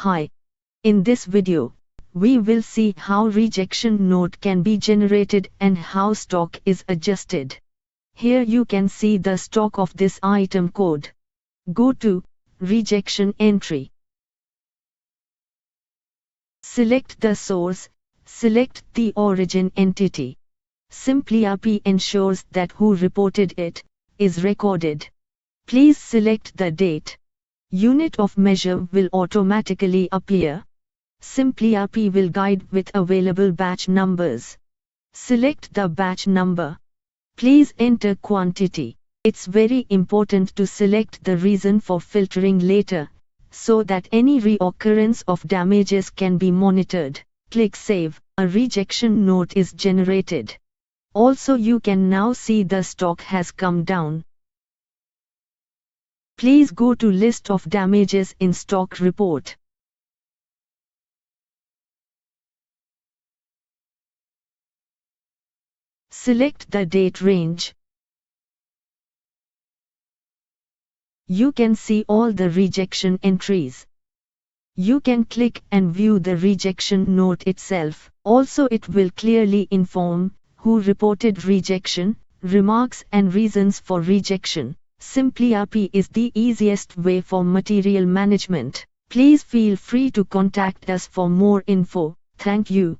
Hi. In this video, we will see how rejection note can be generated and how stock is adjusted. Here you can see the stock of this item code. Go to Rejection Entry. Select the source, select the origin entity. simpliRP ensures that who reported it is recorded. Please select the date. Unit of measure will automatically appear. simpliRP will guide with available batch numbers. Select the batch number. Please enter quantity. It's very important to select the reason for filtering later, so that any reoccurrence of damages can be monitored. Click Save. A rejection note is generated. Also, you can now see the stock has come down. Please go to List of Damages in Stock Report. Select the date range. You can see all the rejection entries. You can click and view the rejection note itself. Also, it will clearly inform who reported rejection, remarks and reasons for rejection. simpliRP is the easiest way for material management. Please feel free to contact us for more info. Thank you.